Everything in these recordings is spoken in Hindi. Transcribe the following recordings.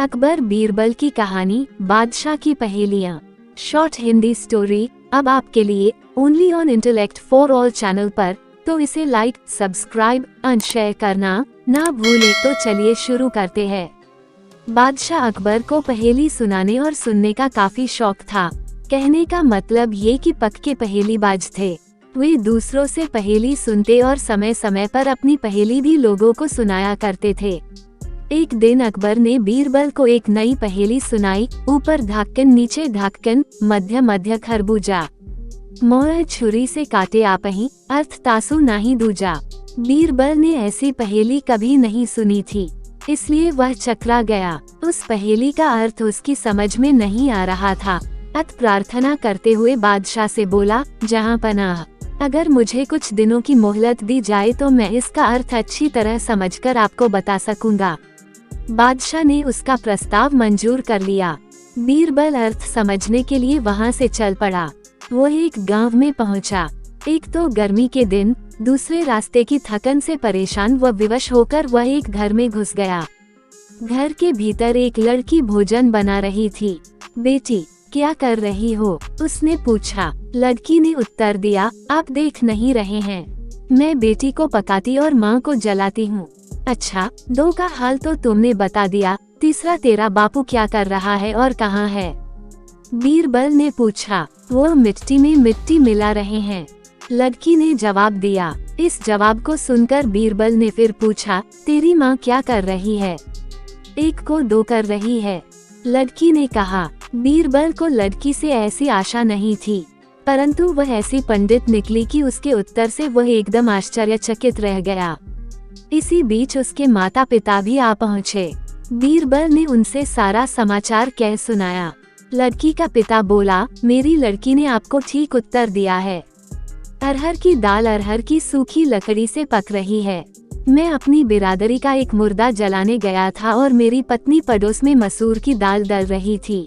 अकबर बीरबल की कहानी बादशाह की पहेलियाँ। शॉर्ट हिंदी स्टोरी अब आपके लिए only on intellect for all channel पर, तो इसे लाइक, सब्सक्राइब एंड शेयर करना ना भूले। तो चलिए शुरू करते हैं। बादशाह अकबर को पहेली सुनाने और सुनने का काफी शौक था। कहने का मतलब ये कि पक्के पहेलीबाज थे। वे दूसरों से पहेली सुनते और समय समय पर अपनी पहेली भी लोगों को सुनाया करते थे। एक दिन अकबर ने बीरबल को एक नई पहेली सुनाई। ऊपर ढक्कन, नीचे ढक्कन, मध्य मध्य खरबूजा, मोर छुरी से काटे आपही, अर्थ तासु नाही दूजा। बीरबल ने ऐसी पहेली कभी नहीं सुनी थी, इसलिए वह चकरा गया। उस पहेली का अर्थ उसकी समझ में नहीं आ रहा था। अत प्रार्थना करते हुए बादशाह से बोला, जहां पनाह, अगर मुझे कुछ दिनों की मोहलत दी जाए तो मैं इसका अर्थ अच्छी तरह समझकर आपको बता सकूंगा। बादशाह ने उसका प्रस्ताव मंजूर कर लिया। बीरबल अर्थ समझने के लिए वहां से चल पड़ा। वो एक गांव में पहुंचा। एक तो गर्मी के दिन, दूसरे रास्ते की थकन से परेशान व विवश होकर वह एक घर में घुस गया। घर के भीतर एक लड़की भोजन बना रही थी। बेटी, क्या कर रही हो? उसने पूछा। लड़की ने उत्तर दिया, आप देख नहीं रहे हैं, मैं बेटी को पकाती और माँ को जलाती हूँ। अच्छा, दो का हाल तो तुमने बता दिया, तीसरा तेरा बापू क्या कर रहा है और कहाँ है? बीरबल ने पूछा। वो मिट्टी में मिट्टी मिला रहे हैं, लड़की ने जवाब दिया। इस जवाब को सुनकर बीरबल ने फिर पूछा, तेरी माँ क्या कर रही है? एक को दो कर रही है, लड़की ने कहा। बीरबल को लड़की से ऐसी आशा नहीं थी, परंतु वह ऐसी पंडित निकली कि उसके उत्तर से वह एकदम आश्चर्यचकित रह गया। इसी बीच उसके माता पिता भी आ पहुँचे। बीरबल ने उनसे सारा समाचार कह सुनाया। लड़की का पिता बोला, मेरी लड़की ने आपको ठीक उत्तर दिया है। अरहर की दाल अरहर की सूखी लकड़ी से पक रही है। मैं अपनी बिरादरी का एक मुर्दा जलाने गया था और मेरी पत्नी पड़ोस में मसूर की दाल दल रही थी।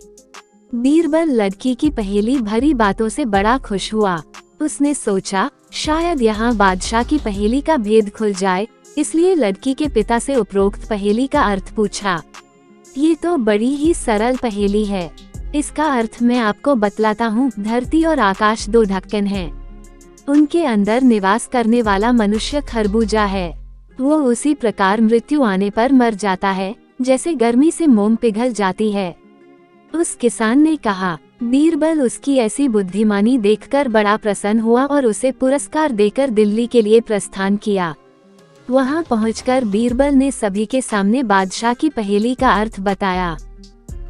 बीरबल लड़की की पहेली भरी बातों से बड़ा खुश हुआ। उसने सोचा, शायद यहाँ बादशाह की पहेली का भेद खुल जाए, इसलिए लड़की के पिता से उपरोक्त पहेली का अर्थ पूछा। ये तो बड़ी ही सरल पहेली है, इसका अर्थ मैं आपको बतलाता हूँ। धरती और आकाश दो ढक्कन हैं, उनके अंदर निवास करने वाला मनुष्य खरबूजा है। वो उसी प्रकार मृत्यु आने पर मर जाता है, जैसे गर्मी से मोम पिघल जाती है। उस किसान ने कहा। बीरबल उसकी ऐसी बुद्धिमानी देखकर बड़ा प्रसन्न हुआ और उसे पुरस्कार देकर दिल्ली के लिए प्रस्थान किया। वहां पहुंचकर बीरबल ने सभी के सामने बादशाह की पहेली का अर्थ बताया।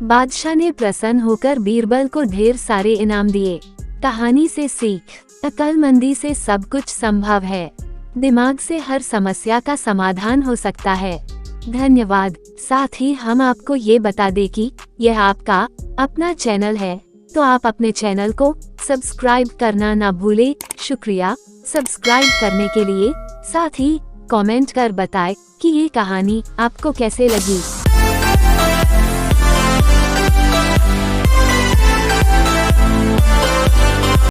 बादशाह ने प्रसन्न होकर बीरबल को ढेर सारे इनाम दिए। कहानी से सीख, अक्लमंदी से सब कुछ संभव है, दिमाग से हर समस्या का समाधान हो सकता है। धन्यवाद। साथ ही हम आपको ये बता दें कि यह आपका अपना चैनल है, तो आप अपने चैनल को सब्सक्राइब करना ना भूले। शुक्रिया सब्सक्राइब करने के लिए। साथ ही कमेंट कर बताएं कि ये कहानी आपको कैसे लगी।